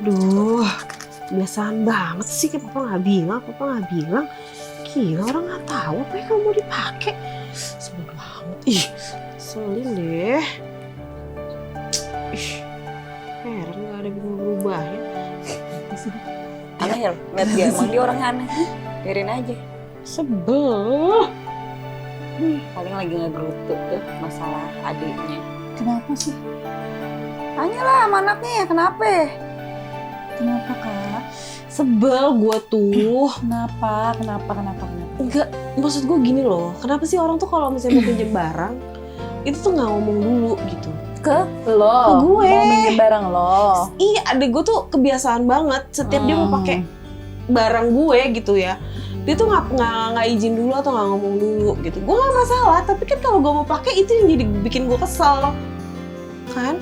Duh, kebiasaan banget sih. Papa nggak bilang. Gila, orang nggak tahu apa yang kamu mau dipakai. Sebel banget. Ih, selin deh. Ih, heran nggak ada berubahnya. Aneh ya, lihat dia emang dia orangnya aneh. Biarin aja. Sebel. Paling lagi ngegerutu tuh masalah adiknya. Kenapa sih? Tanyalah sama anaknya ya, kenapa? Kenapa kak? Sebel gua tuh. Kenapa? Enggak, maksud gue gini loh. Kenapa sih orang tuh kalau misalnya mau pinjam barang itu tuh nggak ngomong dulu gitu. Ke lo? Ke gue. Mau minjem barang lo? Iya, adek gue tuh kebiasaan banget. Setiap dia mau pakai barang gue gitu ya, dia tuh nggak izin dulu atau nggak ngomong dulu gitu. Gue nggak masalah, tapi kan kalau gue mau pakai itu yang jadi bikin gue kesel, kan?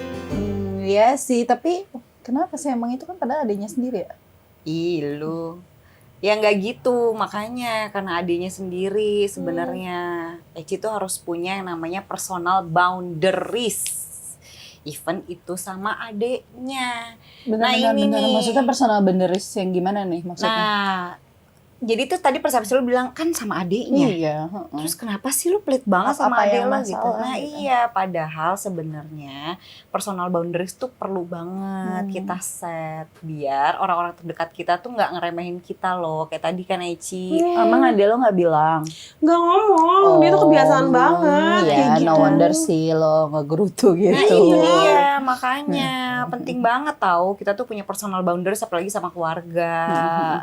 Iya sih, tapi kenapa sih emang itu kan padahal adiknya sendiri ya? Ih lu. Ya nggak gitu, makanya karena adiknya sendiri sebenarnya Eci tuh harus punya yang namanya personal boundaries. Even itu sama adiknya. Benar-benar, ini nih. Maksudnya personal boundaries yang gimana nih maksudnya? Nah, jadi tuh tadi persepsi lu bilang kan sama adiknya. Iya. Terus kenapa sih lu pelit banget sama Apa adik yang lo gitu? masalah Nah gitu? iya, padahal sebenarnya personal boundaries tuh perlu banget kita set biar orang-orang terdekat kita tuh nggak ngeremehin kita loh. Kayak tadi kan Eci. Emang adik lo nggak bilang? Nggak ngomong, dia tuh kebiasaan banget Iya, kayak gitu. no wonder sih lo ngegerutu gitu. Nah itu dia, makanya penting banget tahu kita tuh punya personal boundaries apalagi sama keluarga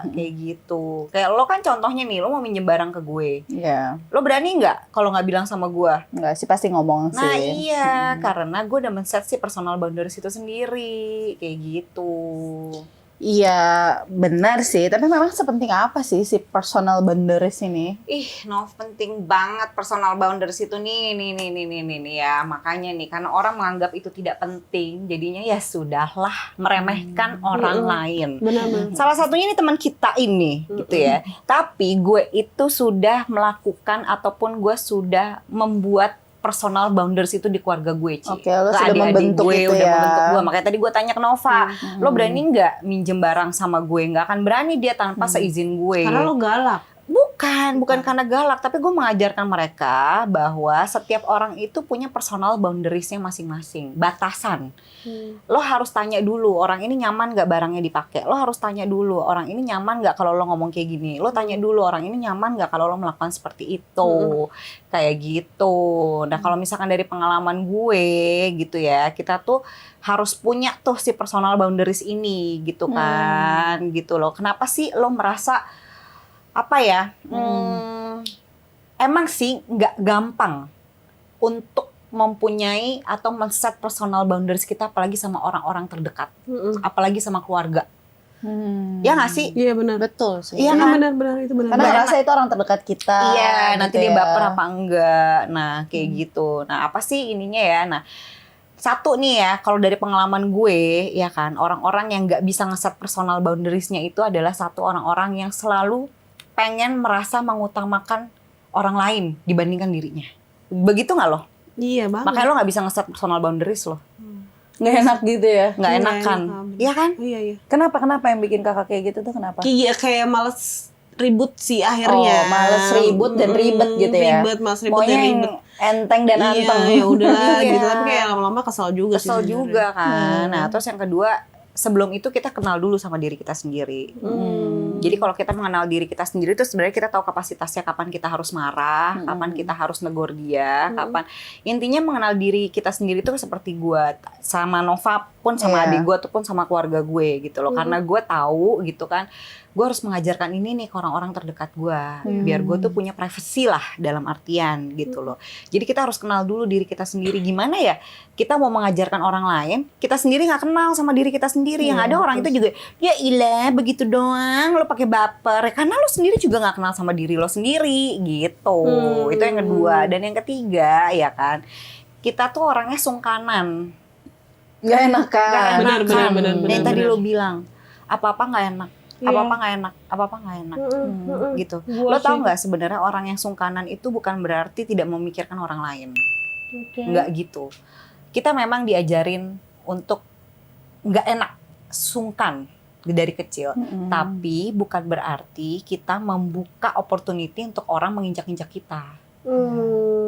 kayak gitu. Kayak lo kan contohnya nih, lo mau minjem barang ke gue. Iya. Lo berani nggak kalau nggak bilang sama gue? Enggak sih, pasti ngomong sih. Nah iya, karena gue udah men-set si personal boundaries itu sendiri, kayak gitu. Iya, benar sih. Tapi memang sepenting apa sih si personal boundaries ini? Ih, penting banget personal boundaries itu nih ya. Makanya nih, karena orang menganggap itu tidak penting, jadinya ya sudahlah meremehkan orang lain. Benar-benar. Salah satunya ini teman kita ini, gitu ya. Tapi gue itu sudah melakukan ataupun gue sudah membuat personal boundaries itu di keluarga gue, Ci. Oke, lo Ke sudah adik-adik membentuk gue, itu udah ya. membentuk gue. Makanya tadi gue tanya ke Nova, lo berani nggak minjem barang sama gue? Nggak akan berani dia tanpa seizin gue. Karena lo galak. Bukan karena galak, tapi gue mengajarkan mereka bahwa setiap orang itu punya personal boundariesnya masing-masing, batasan. Lo harus tanya dulu, orang ini nyaman gak barangnya dipakai. Lo harus tanya dulu, orang ini nyaman gak kalau lo ngomong kayak gini. Lo tanya dulu, orang ini nyaman gak kalau lo melakukan seperti itu. Kayak gitu. Nah kalau misalkan dari pengalaman gue gitu ya, kita tuh harus punya tuh si personal boundaries ini gitu kan. Gitu loh. Kenapa sih lo merasa apa ya, emang sih nggak gampang untuk mempunyai atau men-set personal boundaries kita apalagi sama orang-orang terdekat, apalagi sama keluarga. Ya nggak sih? Iya benar. Betul sih. Iya Iya kan? benar itu benar. Karena ngerasa itu orang terdekat kita. Iya, gitu nanti dia ya. baper apa enggak. Nah, kayak gitu. Nah, apa sih ininya ya? Nah, satu nih ya, kalau dari pengalaman gue, ya kan, orang-orang yang nggak bisa ngeset personal boundaries-nya itu adalah satu orang-orang yang selalu pengen merasa mengutamakan orang lain dibandingkan dirinya. Begitu nggak lo? Iya banget. Makanya lo nggak bisa ngeset personal boundaries lo. Nggak enak gitu ya. Nggak enak kan? Iya kan? Iya. Kenapa yang bikin kakak kayak gitu tuh kenapa? Kayak males ribut sih akhirnya. Oh, males ribut dan ribet gitu ya. Males ribut Maunya dan yang ribet. enteng dan anteng. Iya, ya udahlah Iya. gitu. Tapi kayak lama-lama kesel juga sih. Kesel sebenarnya. juga kan. Nah, terus yang kedua, sebelum itu kita kenal dulu sama diri kita sendiri. Jadi kalau kita mengenal diri kita sendiri itu sebenarnya kita tahu kapasitasnya kapan kita harus marah, kapan kita harus negor dia, kapan. Intinya mengenal diri kita sendiri itu seperti gue sama Nova pun sama adik gue ataupun sama keluarga gue gitu loh. Karena gue tahu gitu kan, gue harus mengajarkan ini nih ke orang-orang terdekat gue. Biar gue tuh punya privacy lah dalam artian gitu loh. Jadi kita harus kenal dulu diri kita sendiri. Gimana ya kita mau mengajarkan orang lain, kita sendiri nggak kenal sama diri kita sendiri. Yang ada orang itu juga, ya ilah begitu doang, lo pakai baper. Karena lo sendiri juga nggak kenal sama diri lo sendiri gitu. Itu yang kedua. Dan yang ketiga ya kan, kita tuh orangnya sungkanan. Nggak enak kan? Nggak enakan. Benar, Yang tadi benar. lo bilang, apa-apa nggak enak. Apa-apa nggak enak, gitu. Lo tau nggak sebenarnya orang yang sungkanan itu bukan berarti tidak memikirkan orang lain, nggak gitu. Kita memang diajarin untuk nggak enak sungkan dari kecil. Tapi bukan berarti kita membuka opportunity untuk orang menginjak-injak kita.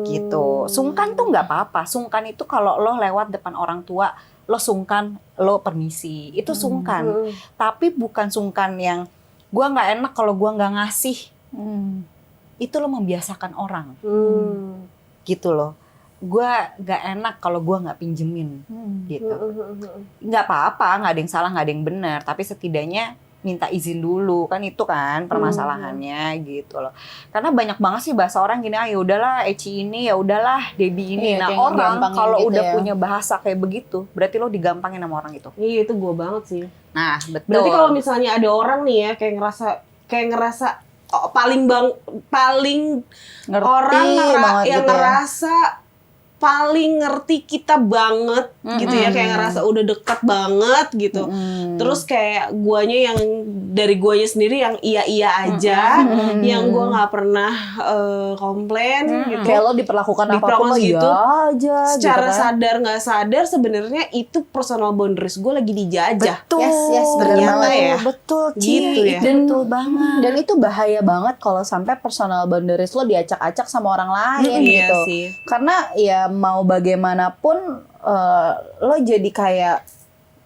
Gitu. Sungkan tuh nggak apa-apa. Sungkan itu kalau lo lewat depan orang tua, lo sungkan, lo permisi. Itu sungkan. Tapi bukan sungkan yang gua nggak enak kalau gua nggak ngasih. Itu lo membiasakan orang. Gitu loh. Gua nggak enak kalau gua nggak pinjemin. Gitu. Nggak apa-apa, nggak ada yang salah, nggak ada yang benar. Tapi setidaknya minta izin dulu, kan itu kan permasalahannya gitu loh. Karena banyak banget sih bahasa orang gini, ya udahlah Eci ini, ya udahlah Debbie ini. Iya, Nah kayak orang ngegampangin kalau gitu udah ya. punya bahasa kayak begitu, berarti lo digampangin sama orang itu. Iya itu gue banget sih. Nah betul. Berarti kalau misalnya ada orang nih ya kayak ngerasa paling Ngerti orang banget yang gitu ya. ngerasa paling ngerti kita banget gitu ya, kayak ngerasa udah dekat banget gitu. Terus kayak guanya yang dari guanya sendiri yang iya aja, yang gua nggak pernah komplain gitu. Kayak lo diperlakukan apapun Diperlakukan lo gitu, ya aja secara gitu kan. sadar nggak sadar sebenarnya itu personal boundaries gue lagi dijajah. Betul. Yes, bener Ternyata banget ya. Betul, Ci. Gitu ya. Itu betul banget. Dan itu bahaya banget kalau sampai personal boundaries lo diacak-acak sama orang lain Iya gitu. sih. Karena ya mau bagaimanapun lo jadi kayak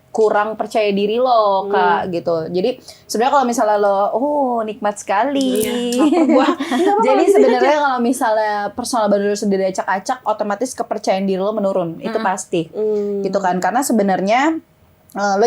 kurang percaya diri lo Kak gitu. Jadi sebenarnya kalau misalnya lo nikmat sekali. Jadi sebenarnya kalau misalnya personal boundaries sudah diacak-acak, otomatis kepercayaan diri lo menurun. Itu pasti. Gitu kan. Karena sebenarnya lo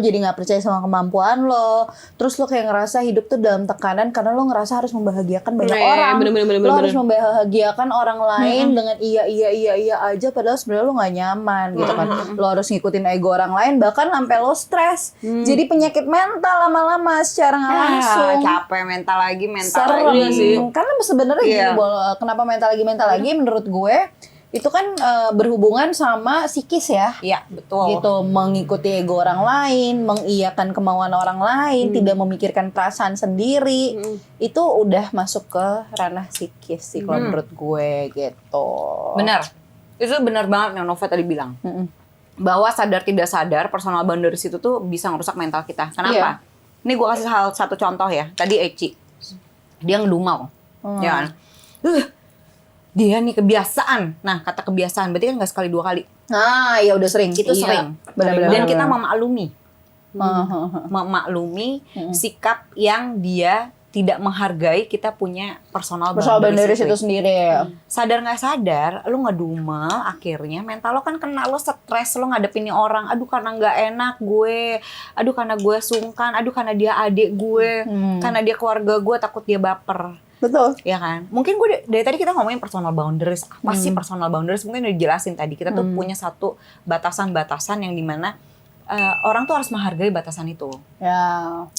jadi nggak percaya sama kemampuan lo, terus lo kayak ngerasa hidup tuh dalam tekanan karena lo ngerasa harus membahagiakan banyak orang. Lo harus membahagiakan orang lain dengan iya aja, padahal sebenarnya lo nggak nyaman gitu kan. Lo harus ngikutin ego orang lain, bahkan sampai lo stres. Jadi penyakit mental lama-lama secara nggak langsung. Capek mental lagi. Serem sih. Karena sebenarnya Iya. gini, kenapa mental lagi menurut gue itu kan berhubungan sama psikis ya. Iya, betul. Gitu, mengikuti ego orang lain, mengiyakan kemauan orang lain, tidak memikirkan perasaan sendiri, itu udah masuk ke ranah psikis sih kalau menurut gue gitu. Benar. Itu benar banget yang Nova tadi bilang. Bahwa sadar tidak sadar personal boundaries itu tuh bisa ngerusak mental kita. Kenapa? Ini gue kasih satu contoh ya. Tadi Eci, dia ngedumel, ya kan? Dia nih kebiasaan. Nah, kata kebiasaan berarti kan nggak sekali dua kali. Nah, ya udah sering. Itu Iya. sering. Benar-benar. Dan kita memaklumi. Memaklumi sikap yang dia tidak menghargai kita punya personal boundaries itu sendiri ya. Sadar nggak sadar, lu ngedumel, akhirnya mental lo kan kena, lo stres, lo ngadepin nih orang, aduh karena nggak enak gue, aduh karena gue sungkan, aduh karena dia adik gue, karena dia keluarga gue, takut dia baper. Betul. Ya kan? Mungkin gue dari tadi kita ngomongin personal boundaries. Apa sih personal boundaries? Mungkin udah dijelasin tadi. Kita tuh punya satu batasan-batasan yang dimana orang tuh harus menghargai batasan itu.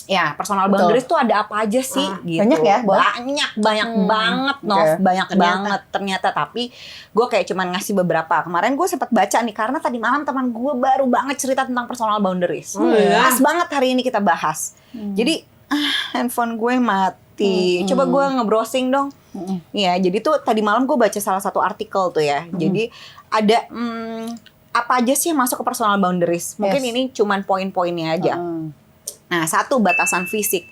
Ya, personal boundaries tuh ada apa aja sih? Gitu. Banyak ya, Bo? Banyak banget, Nov. Banyak banget ternyata. Tapi gue kayak cuman ngasih beberapa. Kemarin gue sempat baca nih, karena tadi malam teman gue baru banget cerita tentang personal boundaries. Pas banget hari ini kita bahas. Jadi, handphone gue mati. Coba gue nge-browsing dong. Ya, jadi tuh tadi malam gue baca salah satu artikel tuh ya. Jadi ada apa aja sih yang masuk ke personal boundaries? Mungkin ini cuman poin-poinnya aja. Nah, satu, batasan fisik.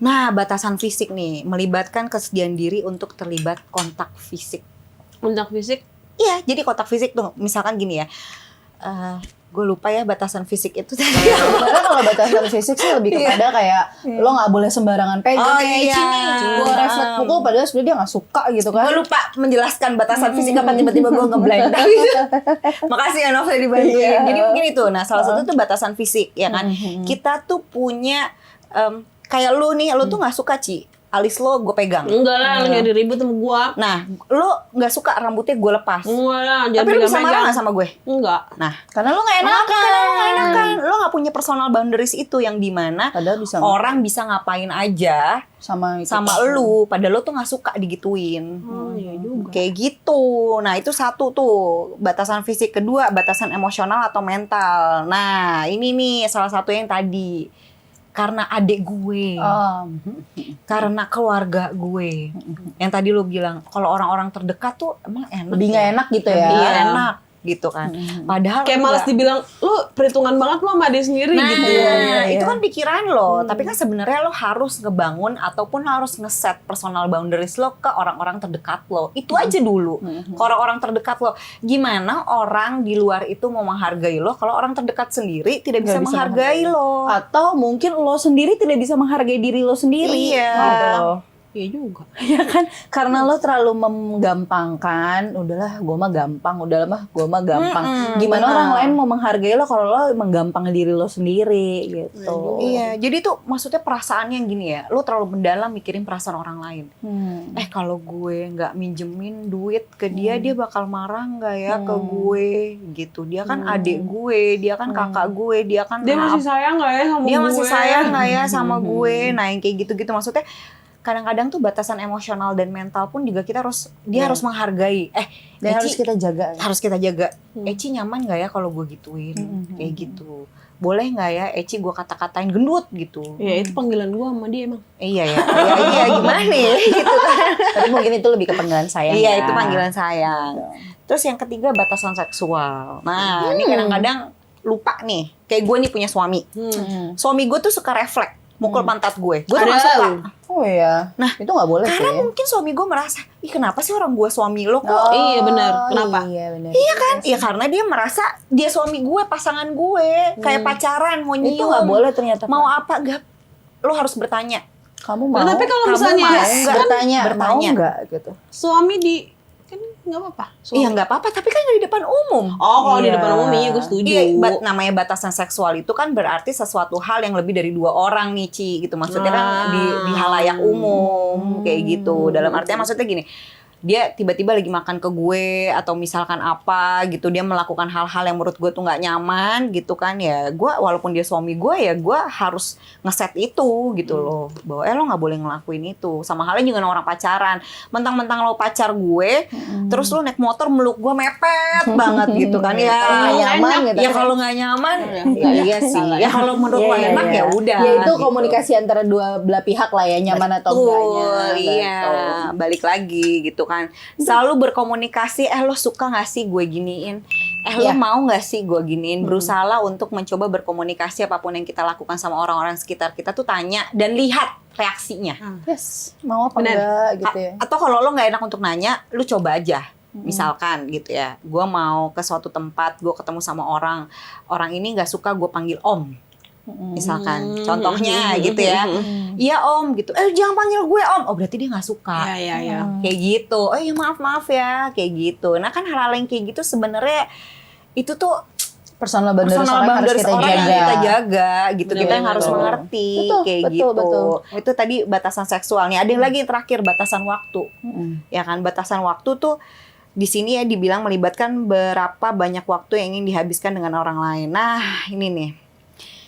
Nah, batasan fisik nih melibatkan kesediaan diri untuk terlibat kontak fisik. Kontak fisik? Iya, jadi kontak fisik tuh misalkan gini ya. Gue lupa ya batasan fisik itu tadi. Karena kalau batasan fisik sih lebih kepada kayak lo nggak boleh sembarangan pegang kayak sini. Gue refleks pukul padahal sebenarnya dia nggak suka gitu kan. Gue lupa menjelaskan batasan fisik apa, tiba-tiba gue ngeblank. Makasih ya Nova dibantuin. Jadi mungkin itu. Nah, salah satu tuh batasan fisik ya kan. Kita tuh punya kayak lu nih, lu tuh nggak suka alis lo gue pegang. Enggak lah, lu jadi ribut sama gua. Nah, lo nggak suka rambutnya gue lepas. Enggak lah, Tapi lo bisa marah nggak sama gue? Enggak. Nah, Karena lo nggak enakan. lo nggak punya personal boundaries itu yang dimana Padahal bisa orang bisa ngapain aja sama itu. sama lu, padahal lo tuh nggak suka digituin. Oh iya juga. Kayak gitu. Nah, itu satu tuh batasan fisik. Kedua, batasan emosional atau mental. Nah, ini nih salah satu yang tadi. Karena adik gue, karena keluarga gue. Yang tadi lo bilang, kalau orang-orang terdekat tuh emang enak. Lebih nggak enak gitu ya. Iya, enak. gitu kan. Padahal Kayak malas enggak. dibilang, lu perhitungan banget lu sama dia sendiri Nah, gitu. itu kan pikiran lo. Tapi kan sebenarnya lo harus ngebangun ataupun harus ngeset personal boundaries lo ke orang-orang terdekat lo. Itu aja dulu. Ke orang-orang terdekat lo. Gimana orang di luar itu mau menghargai lo kalau orang terdekat sendiri tidak bisa Nggak bisa menghargai lo. Atau mungkin lo sendiri tidak bisa menghargai diri lo sendiri. Iya. Gitu loh. Iya juga. Ya kan, karena lo terlalu menggampangkan, udahlah gue mah gampang, Gimana benar. orang lain mau menghargai lo kalau lo menggampang diri lo sendiri gitu. Iya, jadi tuh maksudnya perasaannya yang gini ya, lo terlalu mendalam mikirin perasaan orang lain. Kalau gue nggak minjemin duit ke dia, dia bakal marah nggak ya ke gue gitu. Dia kan adik gue, dia kan kakak gue, dia kan Dia masih sayang gak ya sama gue? dia masih sayang nggak ya sama gue. Nah yang kayak gitu-gitu maksudnya kadang-kadang tuh batasan emosional dan mental pun juga kita harus harus menghargai. Dan harus Eci, kita jaga. harus kita jaga. Eci nyaman nggak ya kalau gue gituin kayak gitu. Boleh nggak ya Eci gue kata-katain gendut gitu. Ya itu panggilan gue sama dia emang. Iya ya, iya gimana nih gitu kan. Tapi mungkin itu lebih ke panggilan sayang. Iya ya. itu panggilan sayang. Terus yang ketiga batasan seksual. Nah ini kadang-kadang lupa nih. Kayak gue nih punya suami. Suami gue tuh suka refleks mukul pantat gue. Gue tuh Ada gak suka. Oh iya. Nah, itu nggak boleh Karena sih. mungkin suami gue merasa, ih kenapa sih orang gue suami lo kok? Oh, Iya, benar. Kenapa? Iya benar. Iya kan? Ya karena dia merasa dia suami gue, pasangan gue, kayak pacaran, mau nyium. Itu nggak boleh ternyata. Mau apa? Gak, lo harus bertanya. Kamu mau? Nah, tapi kalau Kamu misalnya mau Kan nggak? bertanya, mau Bertanya. nggak gitu. suami di kan nggak apa-apa. Iya nggak apa-apa, tapi kan di depan umum. Oh, kalau di Iya. depan umum iya gue setuju. Iya, namanya batasan seksual itu kan berarti sesuatu hal yang lebih dari 2 orang nih, Ci, gitu. Maksudnya kan di halayak umum, kayak gitu. Dalam artinya maksudnya gini, dia tiba-tiba lagi makan ke gue atau misalkan apa gitu, dia melakukan hal-hal yang menurut gue tuh nggak nyaman gitu kan, ya gue walaupun dia suami gue ya gue harus ngeset itu gitu loh, bahwa lo nggak boleh ngelakuin itu. Sama halnya juga orang pacaran, mentang-mentang lo pacar gue terus lo naik motor meluk gue mepet banget gitu kan, ya Kalau nggak nyaman gitu. ya kalau nggak nyaman ya iya sih, ya kalau menurut lo Iya, enak iya. ya udah Ya itu gitu. komunikasi antara dua belah pihak lah ya, nyaman atau enggaknya. Betul, iya, Betul. balik lagi gitu kan. Selalu berkomunikasi, lo suka gak sih gue giniin? Lo Iya. mau gak sih gue giniin? Berusahalah untuk mencoba berkomunikasi apapun yang kita lakukan sama orang-orang sekitar kita tuh tanya dan lihat reaksinya. Yes, mau apa Benar. enggak gitu ya. Atau kalau lo gak enak untuk nanya, lo coba aja. Misalkan gitu ya, gue mau ke suatu tempat, gue ketemu sama orang ini gak suka gue panggil om. Misalkan, contohnya gitu ya. Iya om gitu. Jangan panggil gue om. Oh berarti dia nggak suka. Iya. Kayak gitu. Ya maaf ya, kayak gitu. Nah kan hal-hal yang kayak gitu sebenarnya itu tuh Personal boundaries personal orang harus boundaries kita orang yang jaga. kita jaga gitu. Betul, Kita yang harus betul. mengerti Betul, kayak betul, gitu. betul. Itu tadi batasan seksual nih. Ada yang lagi yang terakhir batasan waktu. Ya kan batasan waktu tuh di sini ya dibilang melibatkan berapa banyak waktu yang ingin dihabiskan dengan orang lain. Nah ini nih.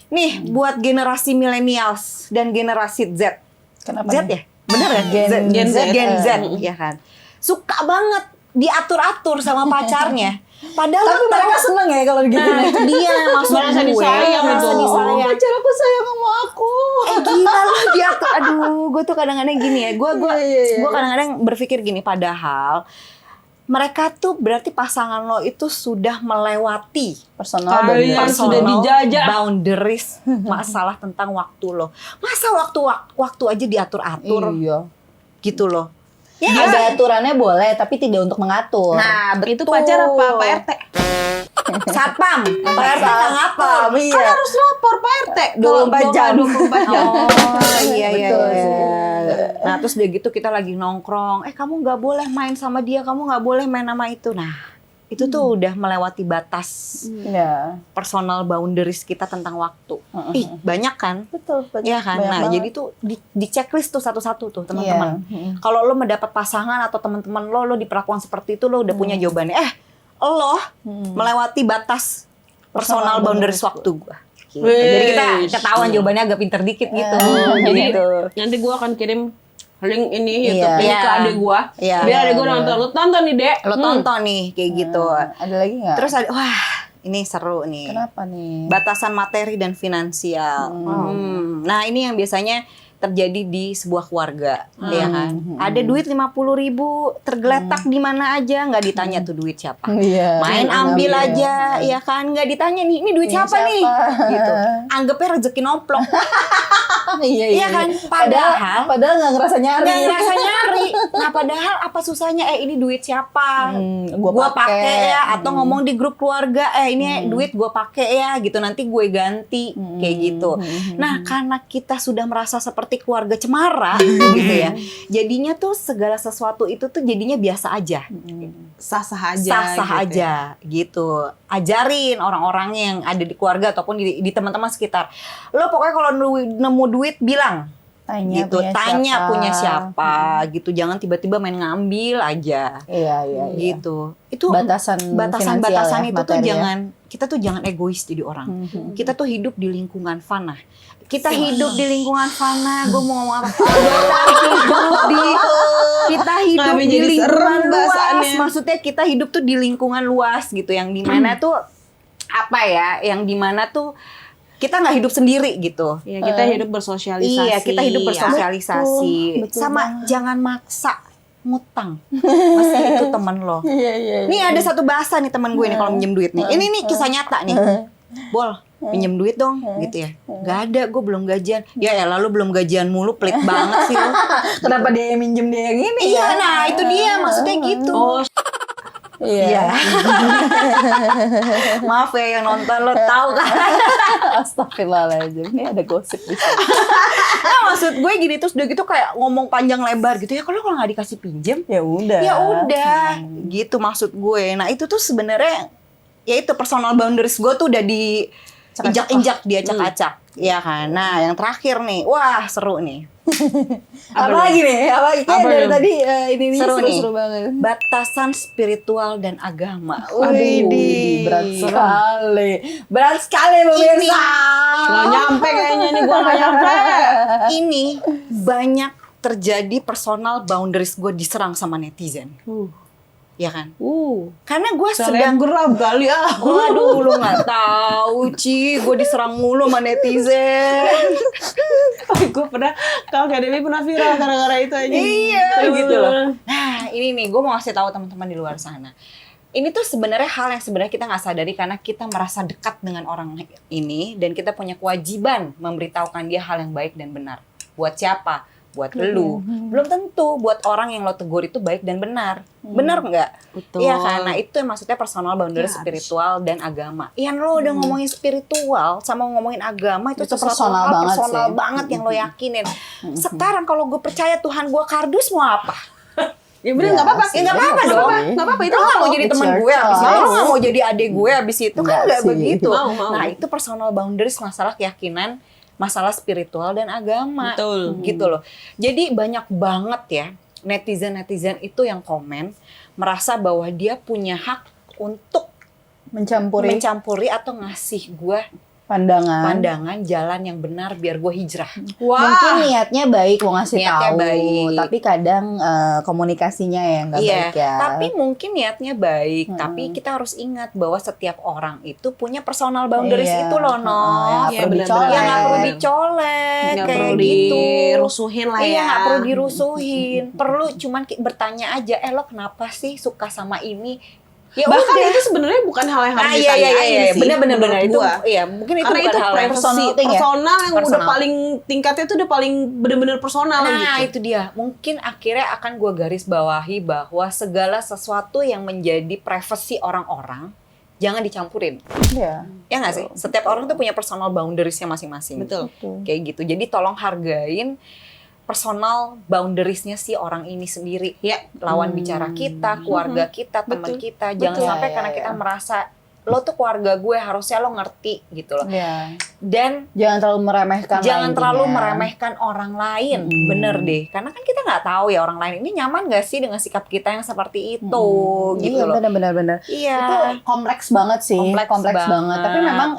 Nih buat generasi millennials dan generasi Z. Kenapa Z nih? ya? Bener kan? Gen Z. Gen Z, ya kan? Suka banget diatur-atur sama pacarnya. Padahal Tapi lo mereka tahu- seneng ya kalau gitu. Nah itu dia maksud Merasa gue. disayang Merasa itu. disayang. Oh, pacar aku sayang sama aku. Gila lah diatur. Aduh, gue tuh kadang-kadang gini ya. Gue Iya. kadang-kadang berpikir gini. Padahal mereka tuh berarti pasangan lo itu sudah melewati Personal Kalian boundaries. sudah dijajah. boundaries masalah tentang waktu lo. Masa waktu aja diatur-atur Iya. gitu loh. Ya Ada aturannya boleh, tapi tidak untuk mengatur. Nah, Itu pacar apa Pak RT? Satpam. Pak RT nggak ngatur. Iya. Kan harus lapor Pak RT. 24 jam. 24 jam. Oh iya. Betul sih. Nah terus udah gitu kita lagi nongkrong. Kamu nggak boleh main sama dia. Kamu nggak boleh main sama itu. Nah itu tuh udah melewati batas Iya. personal boundaries kita tentang waktu. Ih banyak kan? Betul, betul. Iya kan? Banyak Nah banget. jadi tuh di checklist tuh satu-satu tuh teman-teman. Iya. Kalau lo mendapat pasangan atau teman-teman lo diperlakukan seperti itu, lo udah punya jawabannya. Lo melewati batas personal boundaries waktu gua. Gitu. Jadi kita ketahuan jawabannya agak pinter dikit gitu. Jadi Gitu. nanti gue akan kirim link ini Iya. YouTube ini ke Iya. adik gue. Iya. Biar adik gue Iya. nonton. Lu tonton nih Dek. Lo tonton nih kayak gitu. Ada lagi nggak? Terus ada, wah ini seru nih. Kenapa nih? Batasan materi dan finansial. Nah ini yang biasanya terjadi di sebuah keluarga, ya kan? Ada duit 50.000 tergeletak di mana aja, nggak ditanya tuh duit siapa. Iya. Main ambil aja, ya kan? Nggak ditanya nih, ini duit siapa nih? Gitu. Anggapnya rezeki nomplok. Iya kan? Padahal nggak ngerasa nyari. Nggak ngerasa nyari. Nah padahal apa susahnya? Ini duit siapa? Gua pakai ya. Atau ngomong di grup keluarga, ini duit gua pakai ya. Gitu nanti gue ganti kayak gitu. Nah karena kita sudah merasa seperti keluarga cemara, gitu ya. Jadinya tuh segala sesuatu itu tuh jadinya biasa aja. Sah-sah aja. Sah-sah gitu aja gitu. Ajarin orang-orang yang ada di keluarga ataupun di teman-teman sekitar. Lo pokoknya kalau nemu duit bilang Tanya gitu. Tanya punya siapa gitu. Jangan tiba-tiba main ngambil aja. Iya. Gitu. Itu Batasan batasan-batasan finansial ya, itu tuh materi kita tuh jangan egois jadi orang. Kita tuh hidup di lingkungan fana. Kita hidup di lingkungan fana. Gue mau ngomong apa? Kita hidup di jadi lingkungan serem luas. bahasannya. Maksudnya kita hidup tuh di lingkungan luas gitu, yang dimana tuh apa ya? Yang dimana tuh kita nggak hidup sendiri gitu. Ya, kita hidup bersosialisasi. Iya, kita hidup bersosialisasi. Betul Sama banget. jangan maksa ngutang. Meski itu temen lo. Iya. Nih ada satu bahasa nih teman gue nih kalau minjem duit nih. Ini nih kisah nyata nih. Bol, pinjem duit dong gitu ya. Gak ada, gue belum gajian. Ya elah lu belum gajian mulu, pelit banget sih lu. Kenapa dia yang minjem dia yang ini? Iya, nah itu dia maksudnya gitu. Iya. Maaf ya yang nonton lo tahu kan. Astagfirullahaladzim. Ini ada gosip di sini. Nah, maksud gue gini terus udah gitu kayak ngomong panjang lebar gitu ya. Kalau nggak dikasih pinjem, Ya udah. ya udah. Gitu maksud gue. Nah itu tuh sebenarnya ya itu personal boundaries gue tuh udah di injak-injak dia acak-acak. Iya kan. Nah yang terakhir nih, wah seru nih. Apa lagi nih? Apa lagi? Kayak dari tadi ini Seru nih. seru banget. Batasan spiritual dan agama. Aduh, berat sekali. Berat sekali pemirsa. Nggak nyampe kayaknya nih, gue nggak nyampe. Ini banyak terjadi personal boundaries gue diserang sama netizen. Ya kan? Karena gue sedang Selebgram kali ah. waduh, lu nggak tahu, Ci. Gue diserang mulu sama netizen. Gue pernah, kalau Kak Dewi pernah viral gara-gara itu aja. Iya, gitu loh. Nah, ini nih, gue mau ngasih tahu teman-teman di luar sana. Ini tuh sebenarnya hal yang sebenarnya kita nggak sadari karena kita merasa dekat dengan orang ini dan kita punya kewajiban memberitahukan dia hal yang baik dan benar. Buat siapa? Buat lu. Belum tentu buat orang yang lo tegur itu baik dan benar. Benar nggak? Betul. Iya, karena itu yang maksudnya personal boundaries spiritual dan agama. Yang lo udah ngomongin spiritual sama ngomongin agama itu sesuatu personal hal banget personal sih. banget yang lo yakinin. Sekarang kalau gue percaya Tuhan gue kardus mau apa? Ya bener, nggak apa-apa. Ya nggak apa-apa dong. Nggak apa-apa, itu Lo nggak mau jadi It's teman your gue abis itu, choice. lo nggak mau jadi adik gue abis itu, kan Nggak nggak sih. begitu. Mau. Nah itu personal boundaries, masalah keyakinan, masalah spiritual dan agama. Betul. Gitu loh. Jadi banyak banget ya netizen itu yang komen merasa bahwa dia punya hak untuk mencampuri atau ngasih gue pandangan jalan yang benar biar gue hijrah. Mungkin niatnya baik mau ngasih Niatnya tahu, baik. tapi kadang komunikasinya yang nggak baik ya. Tapi mungkin niatnya baik, tapi kita harus ingat bahwa setiap orang itu punya personal boundaries Iya. itu loh, no. Yang Iya, perlu benar-benar. dicolek. Yang nggak perlu dicolek, Nggak kayak perlu gitu. dirusuhin lah Iya, ya. nggak perlu dirusuhin. Perlu cuman bertanya aja, lo kenapa sih suka sama ini? Ya Bahkan udah. itu sebenarnya bukan hal yang harus Iya, ditanyain sih. benar menurut itu. gua. Iya, mungkin itu Karena bukan itu hal yang personal privacy, thing ya? personal yang udah Personal. paling tingkatnya itu udah paling bener-bener personal Nah gitu. itu dia, mungkin akhirnya akan gue garis bawahi bahwa segala sesuatu yang menjadi privasi orang-orang jangan dicampurin. Iya. Ya nggak sih? Setiap orang tuh punya personal boundariesnya masing-masing. Betul. Kayak gitu. Jadi tolong hargain personal boundariesnya si orang ini sendiri. Ya. Lawan bicara kita, keluarga kita, teman Betul. kita. Jangan Betul. sampai Ya, karena ya, kita ya. merasa lo tuh keluarga gue, harusnya lo ngerti gitu loh. Iya. Dan Jangan terlalu meremehkan. jangan lah terlalu intinya. meremehkan orang lain, bener deh. Karena kan kita nggak tahu ya orang lain ini nyaman gak sih dengan sikap kita yang seperti itu, gitu Iya, loh. benar. Iya. Itu kompleks banget sih, Kompleks banget. Tapi banget. memang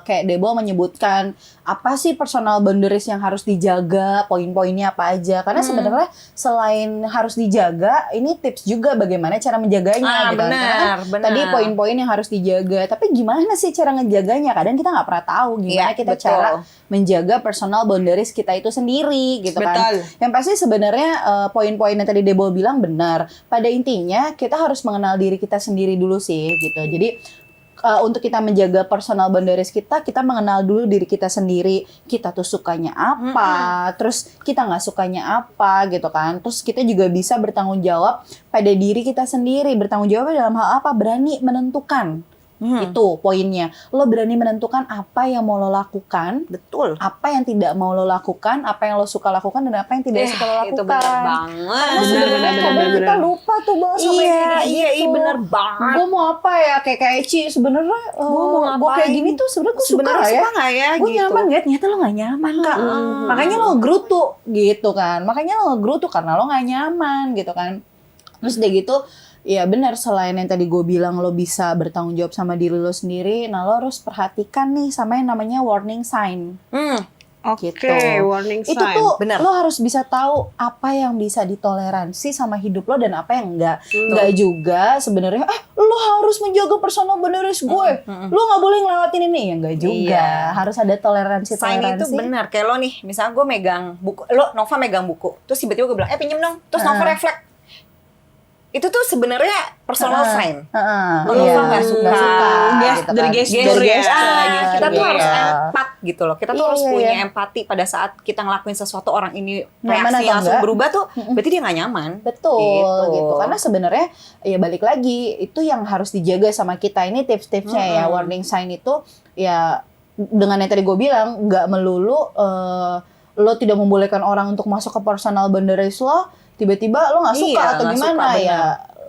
kayak Debo menyebutkan apa sih personal boundaries yang harus dijaga, poin-poinnya apa aja. Karena sebenarnya selain harus dijaga, ini tips juga bagaimana cara menjaganya gitu. Karena kan benar. tadi poin-poin yang harus dijaga. Tapi gimana sih cara ngejaganya? Kadang kita nggak pernah tahu gimana Iya, kita Betul. cara menjaga personal boundaries kita itu sendiri gitu kan. Betul. Yang pasti sebenarnya poin-poin yang tadi Debo bilang benar. Pada intinya kita harus mengenal diri kita sendiri dulu sih gitu. Jadi untuk kita menjaga personal boundaries kita mengenal dulu diri kita sendiri. Kita tuh sukanya apa, terus kita nggak sukanya apa gitu kan. Terus kita juga bisa bertanggung jawab pada diri kita sendiri. Bertanggung jawab dalam hal apa? Berani menentukan. Itu poinnya. Lo berani menentukan apa yang mau lo lakukan, Betul. apa yang tidak mau lo lakukan, apa yang lo suka lakukan, dan apa yang tidak suka lo lakukan. Itu benar banget. Kadang kita lupa tuh bahas sama Iya, benar banget. Gue mau apa ya, kayak Eci sebenarnya gue kayak gini tuh sebenarnya gue suka Sebenarnya ya. suka nggak ya Gue gitu. nyaman gak? Ternyata lo gak nyaman kak. Makanya lo ngegerutu gitu kan. Makanya lo ngegerutu karena lo gak nyaman gitu kan. Terus udah gitu, ya benar, selain yang tadi gue bilang lo bisa bertanggung jawab sama diri lo sendiri, nah lo harus perhatikan nih sama yang namanya warning sign. Oke, Gitu. warning sign. Itu tuh Bener. lo harus bisa tau apa yang bisa ditoleransi sama hidup lo dan apa yang enggak. Enggak juga sebenarnya lo harus menjaga personal boundaries gue. Lo nggak boleh ngelewatin ini, ya enggak juga. Iya. Harus ada toleransi. Sign itu benar. Kayak lo nih, misalnya gue megang buku, Nova megang buku, terus tiba-tiba gue bilang, pinjem dong. Terus Nova refleks. Itu tuh sebenarnya personal sign. Nova nggak suka. Dari gestur ya. Kita tuh Iya. harus empat gitu loh. Kita tuh Iya, harus iya, punya iya. empati pada saat kita ngelakuin sesuatu, orang ini Nyaman reaksinya atau langsung enggak? berubah tuh, berarti dia nggak nyaman. Betul gitu. Karena sebenarnya ya balik lagi itu yang harus dijaga sama kita. Ini tips-tipsnya ya. Warning sign itu ya dengan yang tadi gue bilang nggak melulu lo tidak membolehkan orang untuk masuk ke personal boundaries lo, tiba-tiba lo nggak suka Iya, atau nggak gimana suka, ya.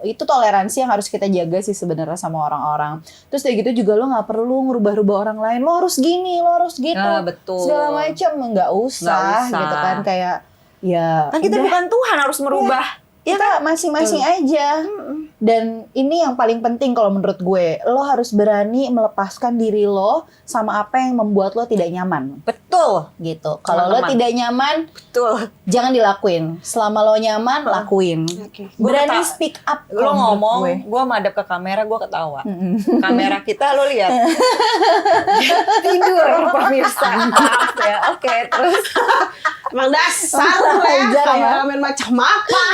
Itu toleransi yang harus kita jaga sih sebenarnya sama orang-orang. Terus kayak gitu juga lo nggak perlu ngerubah-rubah orang lain. Lo harus gini, lo harus gitu. Nah, betul. Segala macam nggak usah gitu kan, kayak ya Kan kita udah. bukan Tuhan harus merubah. Kita masing-masing aja. Dan ini yang paling penting kalau menurut gue, lo harus berani melepaskan diri lo sama apa yang membuat lo tidak nyaman Betul. gitu. Kalau lo Teman-teman. tidak nyaman, Betul. jangan dilakuin. Selama lo nyaman, lakuin. Oke. Berani Gua speak up. Lo kalau menurut ngomong, gue. gue madep ke kamera, gue ketawa. Kamera kita lo lihat. Tidur pemirsa. Maaf ya. Oke, terus Emang dasar lo ya, Ajar ya. kameramen macam apa?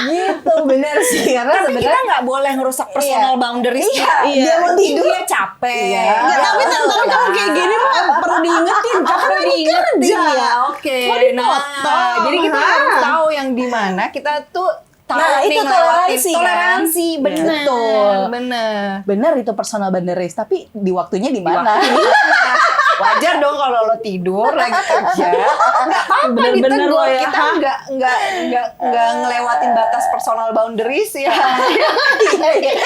Gitu, bener sih. Karena tapi kita sebenarnya nggak boleh ngerusak personal boundaries. Iya, Dia mau iya. tidur, dia capek. Iya. Ya, tapi ntar kalau kayak gini mah perlu diingetin, kan lagi kerja. Iya, oke. Mau dipotong. Jadi kita harus tahu yang di mana kita tuh tahu Nah, nih itu ngelewatin toleransi, kan? toleransi, bener. Betul. Bener. bener itu personal boundaries, tapi di waktunya di mana? Wajar dong kalau lo tidur lagi kerja. Nggak apa-apa Bener-bener ditegur. lo ya. Kita nggak ngelewatin batas personal boundaries ya.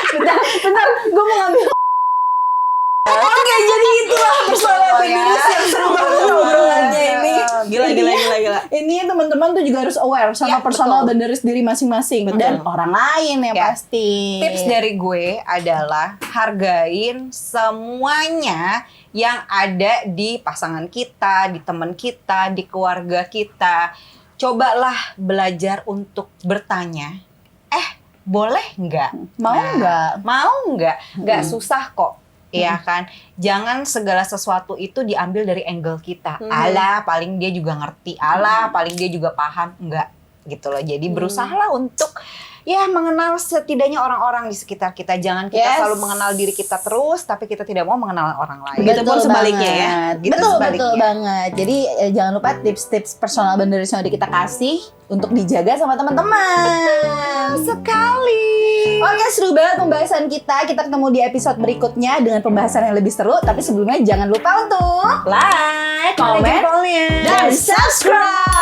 Bentar, gue mau ngambil. Oke, jadi itulah personal boundaries yang seru banget obrolannya ini. Gila. Ini teman-teman tuh juga harus aware sama Ya, personal betul. boundaries diri masing-masing dan orang lain ya Ya. pasti. Tips dari gue adalah hargain semuanya yang ada di pasangan kita, di teman kita, di keluarga kita. Cobalah belajar untuk bertanya, boleh nggak? Mau nggak? Mau nggak? Nggak susah kok. Iya kan? Jangan segala sesuatu itu diambil dari angle kita. Alah, paling dia juga ngerti. Alah, paling dia juga paham. Enggak, gitu loh. Jadi berusahalah untuk ya mengenal setidaknya orang-orang di sekitar kita. Jangan kita Yes. selalu mengenal diri kita terus, tapi kita tidak mau mengenal orang lain. Betul. Begitupun sebaliknya ya. Gitu Betul sebaliknya. banget. Jadi jangan lupa tips-tips personal boundaries yang udah kita kasih untuk dijaga sama teman-teman. Sekali. Oke, seru banget pembahasan kita. Kita ketemu di episode berikutnya dengan pembahasan yang lebih seru. Tapi sebelumnya jangan lupa untuk Like, Comment, jempolnya. dan subscribe.